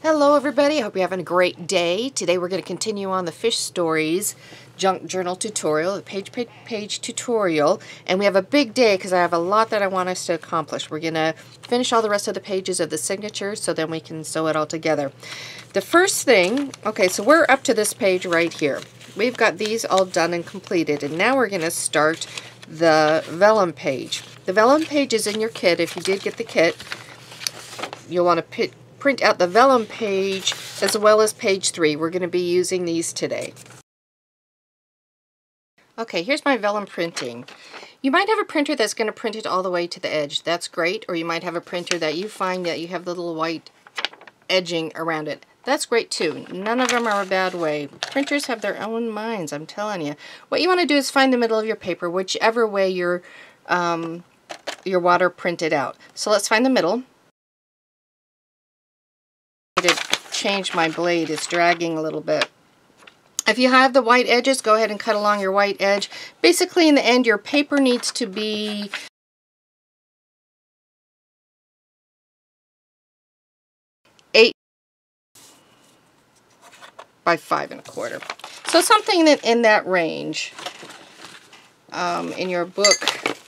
Hello everybody, I hope you're having a great day. Today we're going to continue on the Fish Stories Junk Journal tutorial, the page tutorial, and we have a big day because I have a lot that I want us to accomplish. We're going to finish all the rest of the pages of the signature so then we can sew it all together. The first thing, okay, so we're up to this page right here. We've got these all done and completed, and now we're going to start the vellum page. The vellum page is in your kit. If you did get the kit, you'll want to print out the vellum page as well as page 3. We're going to be using these today. Okay, here's my vellum printing. You might have a printer that's going to print it all the way to the edge. That's great. Or you might have a printer that you find that you have the little white edging around it. That's great too. None of them are a bad way. Printers have their own minds, I'm telling you. What you want to do is find the middle of your paper, whichever way your water printed out. So let's find the middle. To change my blade, it's dragging a little bit. If you have the white edges, go ahead and cut along your white edge. Basically, in the end, your paper needs to be 8 by 5 1/4. So something in that range. In your book,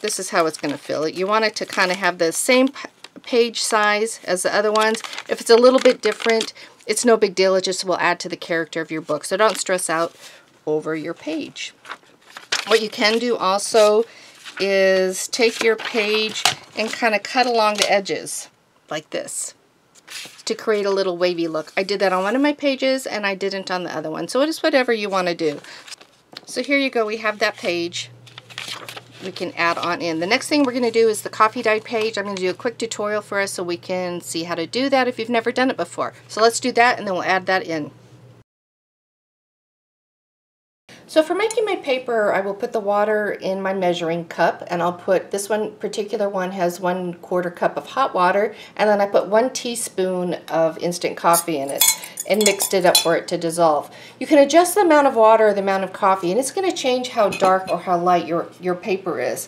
this is how it's going to fill. You want it to kind of have the same page size as the other ones. If it's a little bit different, it's no big deal. It just will add to the character of your book. So don't stress out over your page. What you can do also is take your page and kind of cut along the edges like this to create a little wavy look. I did that on one of my pages and I didn't on the other one. So it is whatever you want to do. So here you go. We have that page. We can add on in. The next thing we're going to do is the coffee dye page. I'm going to do a quick tutorial for us so we can see how to do that if you've never done it before. So let's do that and then we'll add that in. So for making my paper, I will put the water in my measuring cup, and I'll put, this one particular one has 1/4 cup of hot water, and then I put 1 teaspoon of instant coffee in it and mixed it up for it to dissolve. You can adjust the amount of water or the amount of coffee, and it's going to change how dark or how light your paper is.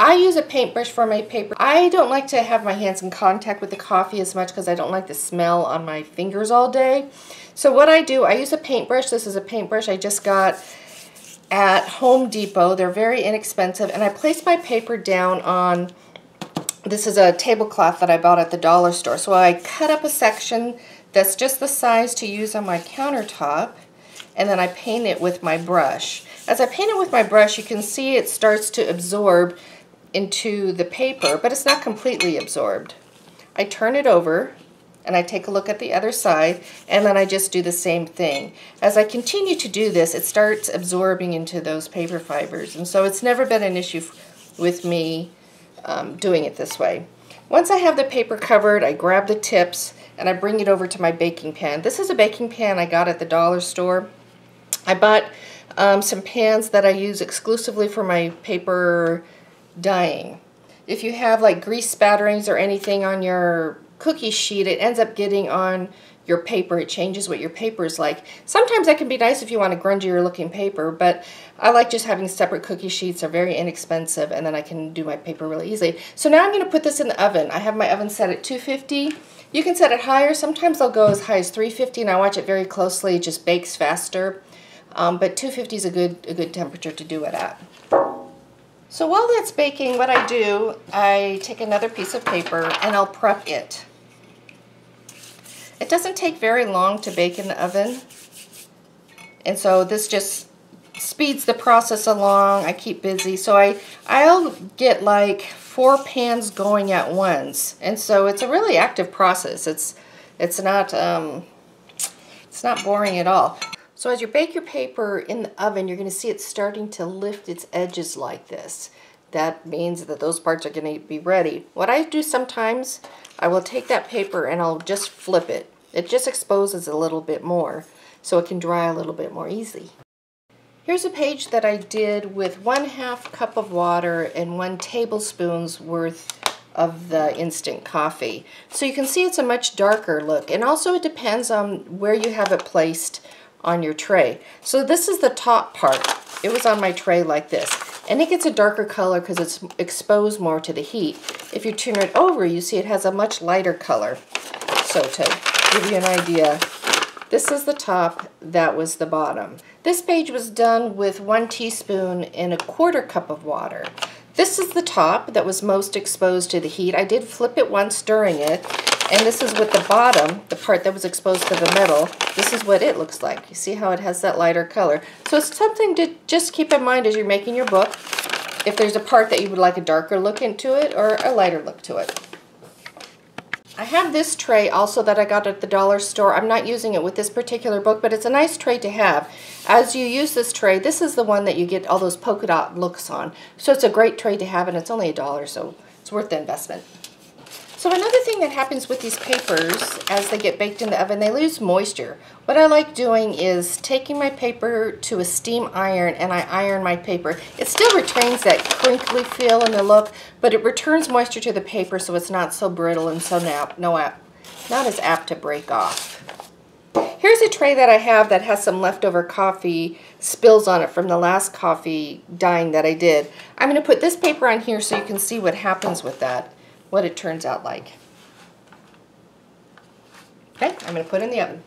I use a paintbrush for my paper. I don't like to have my hands in contact with the coffee as much because I don't like the smell on my fingers all day. So what I do, I use a paintbrush. This is a paintbrush I just got at Home Depot. They're very inexpensive, and I place my paper down on, this is a tablecloth that I bought at the dollar store. So I cut up a section that's just the size to use on my countertop, and then I paint it with my brush. As I paint it with my brush, you can see it starts to absorb into the paper, but it's not completely absorbed. I turn it over and I take a look at the other side, and then I just do the same thing. As I continue to do this, it starts absorbing into those paper fibers, and so it's never been an issue with me doing it this way. Once I have the paper covered, I grab the tips and I bring it over to my baking pan. This is a baking pan I got at the dollar store. I bought some pans that I use exclusively for my paper dyeing. If you have like grease spatterings or anything on your cookie sheet, it ends up getting on your paper. It changes what your paper is like. Sometimes that can be nice if you want a grungier looking paper, but I like just having separate cookie sheets. They're very inexpensive, and then I can do my paper really easily. So now I'm going to put this in the oven. I have my oven set at 250. You can set it higher. Sometimes I'll go as high as 350, and I watch it very closely. It just bakes faster. But 250 is a good temperature to do it at. So while that's baking, what I do, I take another piece of paper and I'll prep it. It doesn't take very long to bake in the oven, and so this just speeds the process along. I keep busy, so I'll get like 4 pans going at once, and so it's a really active process. It's not boring at all. So as you bake your paper in the oven, you're going to see it starting to lift its edges like this. That means that those parts are going to be ready. What I do sometimes, I will take that paper and I'll just flip it. It just exposes a little bit more so it can dry a little bit more easy. Here's a page that I did with 1/2 cup of water and 1 tablespoon's worth of the instant coffee. So you can see it's a much darker look, and also it depends on where you have it placed on your tray. So this is the top part. It was on my tray like this. And it gets a darker color because it's exposed more to the heat. If you turn it over, you see it has a much lighter color. So to give you an idea, this is the top, that was the bottom. This page was done with 1 teaspoon in a 1/4 cup of water. This is the top that was most exposed to the heat. I did flip it once, stirring it, and this is what the bottom, the part that was exposed to the metal, this is what it looks like. You see how it has that lighter color. So it's something to just keep in mind as you're making your book, if there's a part that you would like a darker look into it or a lighter look to it. I have this tray also that I got at the dollar store. I'm not using it with this particular book, but it's a nice tray to have. As you use this tray, this is the one that you get all those polka dot looks on. So it's a great tray to have, and it's only $1, so it's worth the investment. So another thing that happens with these papers as they get baked in the oven, they lose moisture. What I like doing is taking my paper to a steam iron and I iron my paper. It still retains that crinkly feel in the look, but it returns moisture to the paper so it's not so brittle and so not as apt to break off. Here's a tray that I have that has some leftover coffee spills on it from the last coffee dyeing that I did. I'm going to put this paper on here so you can see what happens with that, what it turns out like. Okay, I'm going to put it in the oven.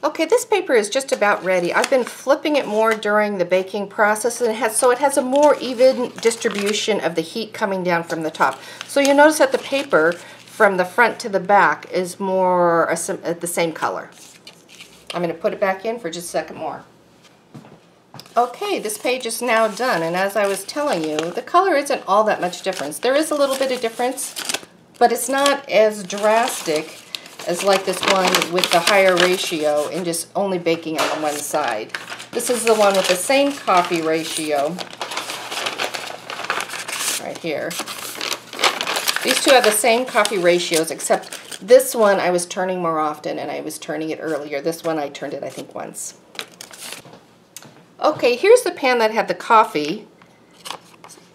Okay, this paper is just about ready. I've been flipping it more during the baking process, and it has a more even distribution of the heat coming down from the top. So you'll notice that the paper from the front to the back is more the same color. I'm going to put it back in for just a second more. Okay, this page is now done, and as I was telling you, the color isn't all that much difference. There is a little bit of difference, but it's not as drastic as like this one with the higher ratio and just only baking on one side. This is the one with the same coffee ratio right here. These two have the same coffee ratios, except this one I was turning more often and I was turning it earlier. This one I turned it I think once. Okay, here's the pan that had the coffee,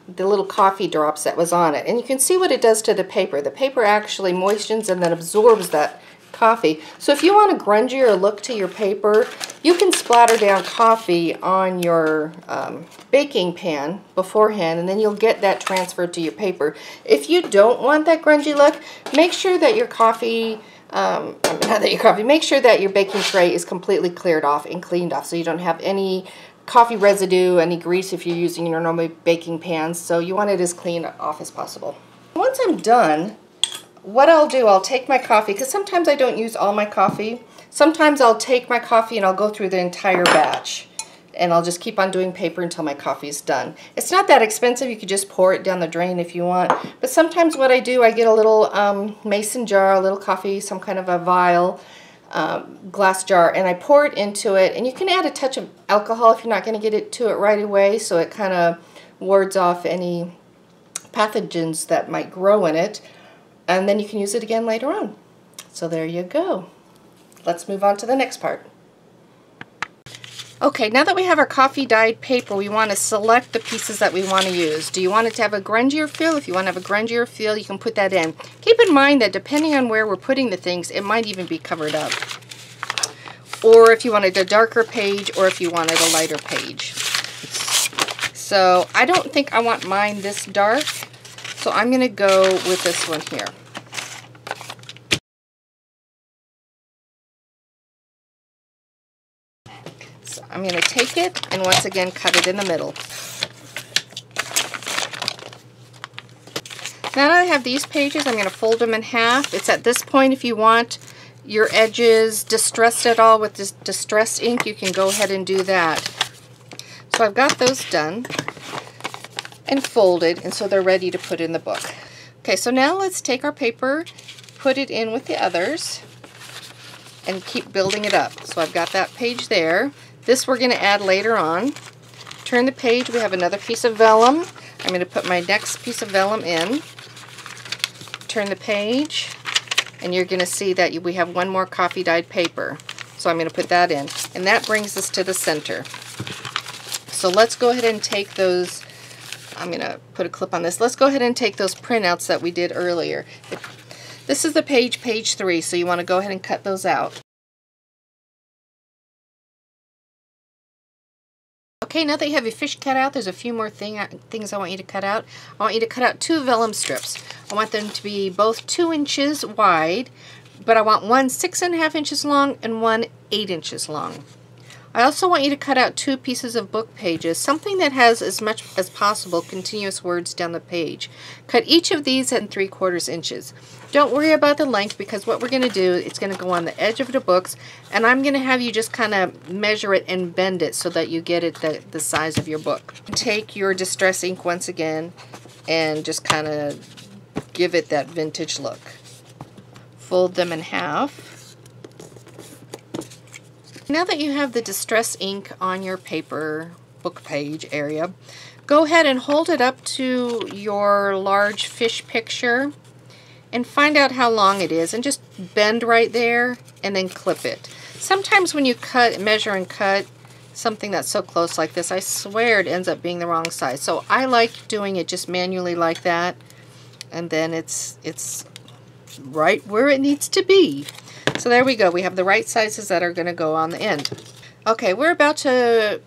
the little coffee drops that was on it. And you can see what it does to the paper. The paper actually moistens and then absorbs that coffee. So if you want a grungier look to your paper, you can splatter down coffee on your baking pan beforehand, and then you'll get that transferred to your paper. If you don't want that grungy look, make sure that your coffee make sure that your baking tray is completely cleared off and cleaned off so you don't have any coffee residue, any grease if you're using your normal baking pans. So you want it as clean off as possible. Once I'm done, what I'll do, I'll take my coffee, because sometimes I don't use all my coffee. Sometimes I'll take my coffee and I'll go through the entire batch. And I'll just keep on doing paper until my coffee is done. It's not that expensive. You could just pour it down the drain if you want. But sometimes what I do, I get a little mason jar, a little coffee, some kind of a vial, glass jar, and I pour it into it. And you can add a touch of alcohol if you're not going to get it to it right away, so it kind of wards off any pathogens that might grow in it. And then you can use it again later on. So there you go. Let's move on to the next part. Okay, now that we have our coffee dyed paper, we want to select the pieces that we want to use. Do you want it to have a grungier feel? If you want to have a grungier feel, you can put that in. Keep in mind that depending on where we're putting the things, it might even be covered up. Or if you wanted a darker page, or if you wanted a lighter page. So I don't think I want mine this dark, so I'm going to go with this one here. So I'm going to take it and once again cut it in the middle. Now that I have these pages, I'm going to fold them in half. It's at this point, if you want your edges distressed at all with this distress ink, you can go ahead and do that. So I've got those done and folded, and so they're ready to put in the book. Okay, so now let's take our paper, put it in with the others, and keep building it up. So I've got that page there. This we're going to add later on. Turn the page, we have another piece of vellum. I'm going to put my next piece of vellum in. Turn the page, and you're going to see that we have one more coffee dyed paper. So I'm going to put that in. And that brings us to the center. So let's go ahead and take those, I'm going to put a clip on this. Let's go ahead and take those printouts that we did earlier. This is the page 3, so you want to go ahead and cut those out. Okay, now that you have your fish cut out, there's a few more things I want you to cut out. I want you to cut out 2 vellum strips. I want them to be both 2 inches wide, but I want one 6.5 inches long and one 8 inches long. I also want you to cut out 2 pieces of book pages, something that has as much as possible continuous words down the page. Cut each of these at 3/4 inches. Don't worry about the length, because what we're going to do, it's going to go on the edge of the books, and I'm going to have you just kind of measure it and bend it so that you get it the size of your book. Take your distress ink once again and just kind of give it that vintage look. Fold them in half. Now that you have the distress ink on your paper book page area, go ahead and hold it up to your large fish picture and find out how long it is, and just bend right there and then clip it. Sometimes when you measure and cut something that's so close like this, I swear it ends up being the wrong size. So I like doing it just manually like that, and then it's right where it needs to be. So there we go. We have the right sizes that are going to go on the end. Okay, we're about to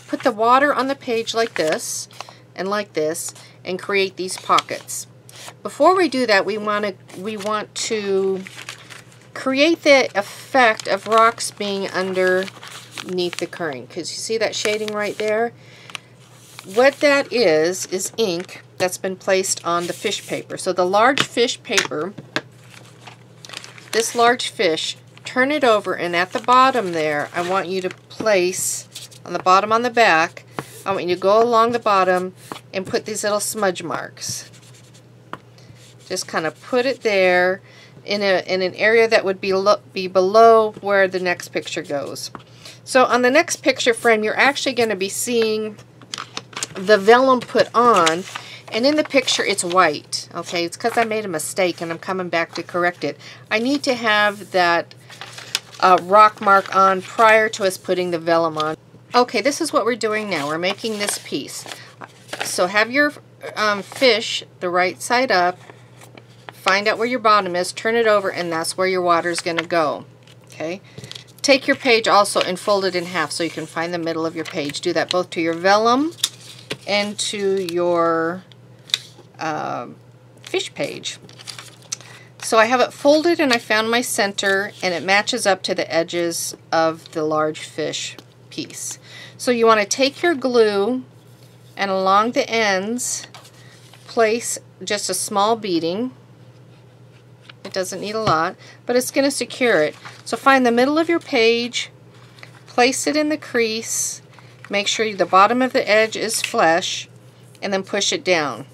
put the water on the page like this and create these pockets. Before we do that, we want to create the effect of rocks being underneath the current, because you see that shading right there? What that is ink that's been placed on the fish paper. So the large fish paper, this large fish, turn it over, and at the bottom there, I want you to place, on the bottom on the back, I want you to go along the bottom and put these little smudge marks. Just kind of put it there in an area that would be below where the next picture goes. So on the next picture frame, you're actually going to be seeing the vellum put on, and in the picture it's white. Okay, it's because I made a mistake and I'm coming back to correct it. I need to have that rock mark on prior to us putting the vellum on. Okay, this is what we're doing now. We're making this piece. So have your fish the right side up, find out where your bottom is, turn it over, and that's where your water is going to go. Okay, take your page also and fold it in half so you can find the middle of your page. Do that both to your vellum and to your fish page. So I have it folded and I found my center, and it matches up to the edges of the large fish piece. So you want to take your glue and along the ends place just a small beading. It doesn't need a lot, but it's going to secure it. So find the middle of your page, place it in the crease, make sure the bottom of the edge is flush, and then push it down.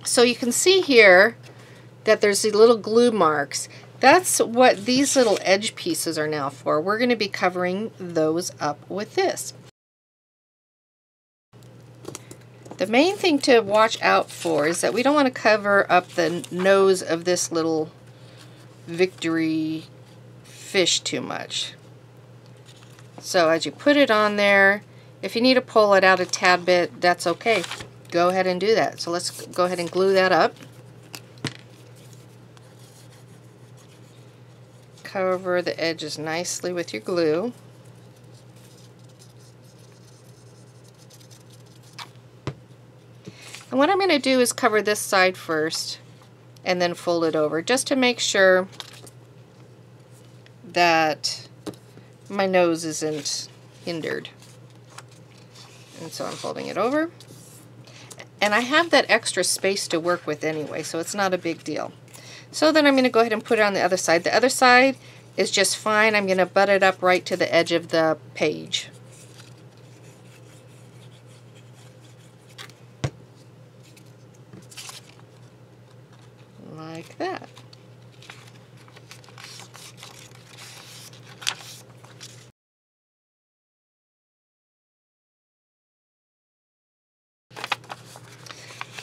So you can see here that there's the little glue marks. That's what these little edge pieces are now for. We're going to be covering those up with this. The main thing to watch out for is that we don't want to cover up the nose of this little victory fish too much. So as you put it on there, if you need to pull it out a tad bit, that's okay. Go ahead and do that. So let's go ahead and glue that up. Cover the edges nicely with your glue. And what I'm going to do is cover this side first and then fold it over, just to make sure that my nose isn't hindered. And so I'm folding it over. And I have that extra space to work with anyway, so it's not a big deal. So then I'm going to go ahead and put it on the other side. The other side is just fine. I'm going to butt it up right to the edge of the page. Like that.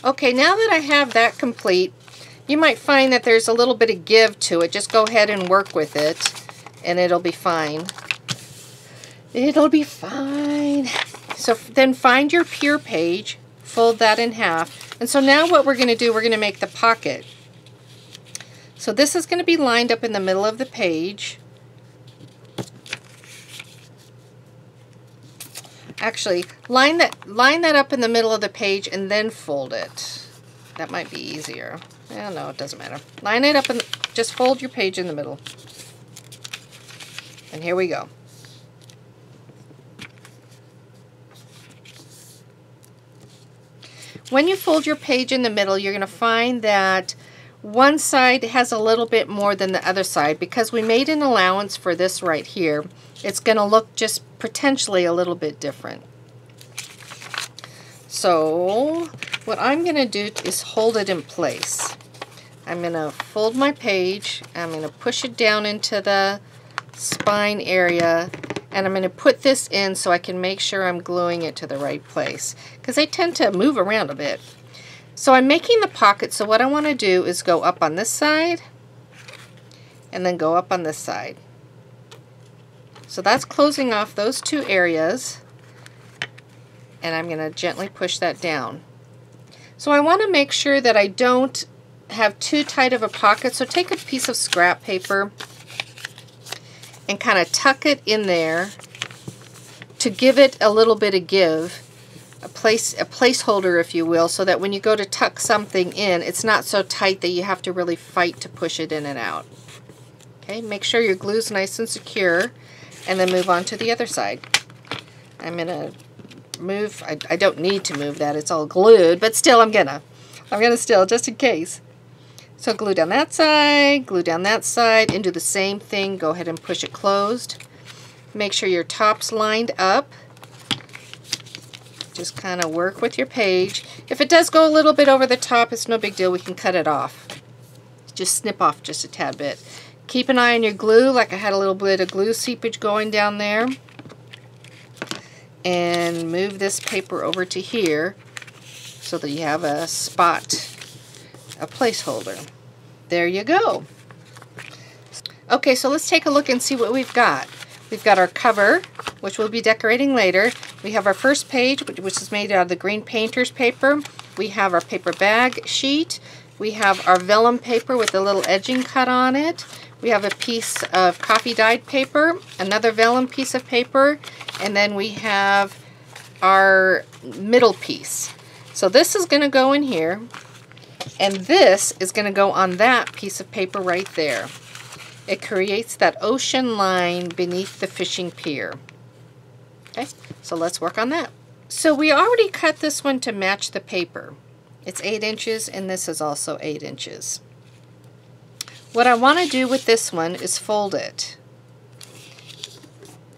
Okay, now that I have that complete, you might find that there's a little bit of give to it. Just go ahead and work with it, and it'll be fine. It'll be fine. So then find your pure page, fold that in half. And so now what we're going to do, we're going to make the pocket. So this is going to be lined up in the middle of the page. Actually, line that up in the middle of the page and then fold it. That might be easier. No, it doesn't matter. Line it up and just fold your page in the middle. And here we go. When you fold your page in the middle, you're going to find that one side has a little bit more than the other side. Because we made an allowance for this right here, it's going to look just potentially a little bit different. So what I'm going to do is hold it in place. I'm going to fold my page, I'm going to push it down into the spine area, and I'm going to put this in so I can make sure I'm gluing it to the right place, because they tend to move around a bit. So I'm making the pocket, so what I want to do is go up on this side and then go up on this side. So that's closing off those two areas, and I'm going to gently push that down. So I want to make sure that I don't have too tight of a pocket, so take a piece of scrap paper and kind of tuck it in there to give it a little bit of give, a placeholder if you will, so that when you go to tuck something in, it's not so tight that you have to really fight to push it in and out. Okay, make sure your glue's nice and secure, and then move on to the other side. I'm gonna move, I don't need to move that, it's all glued, but still I'm gonna still, just in case. So glue down that side, and do the same thing. Go ahead and push it closed. Make sure your top's lined up. Just kind of work with your page. If it does go a little bit over the top, it's no big deal. We can cut it off. Just snip off just a tad bit. Keep an eye on your glue, like I had a little bit of glue seepage going down there. And move this paper over to here so that you have a spot, a placeholder. There you go. Okay, so let's take a look and see what we've got. We've got our cover, which we'll be decorating later. We have our first page, which is made out of the green painter's paper. We have our paper bag sheet. We have our vellum paper with a little edging cut on it. We have a piece of coffee dyed paper, another vellum piece of paper, and then we have our middle piece. So this is going to go in here, and this is going to go on that piece of paper right there. It creates that ocean line beneath the fishing pier. Okay, so let's work on that. So we already cut this one to match the paper. It's 8 inches, and this is also 8 inches. What I want to do with this one is fold it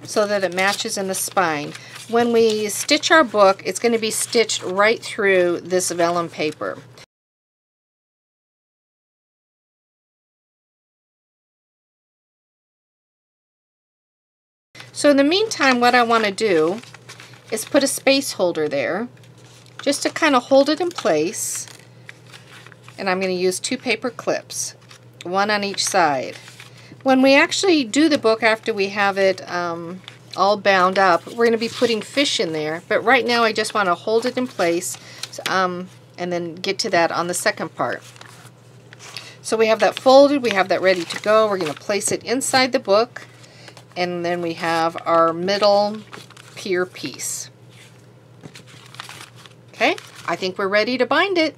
so that it matches in the spine. When we stitch our book, it's going to be stitched right through this vellum paper. So in the meantime, what I want to do is put a space holder there just to kind of hold it in place. And I'm going to use 2 paper clips, one on each side. When we actually do the book after we have it all bound up, we're going to be putting fish in there. But right now I just want to hold it in place and then get to that on the second part. So we have that folded, we have that ready to go. We're going to place it inside the book. And then we have our middle pier piece. Okay, I think we're ready to bind it.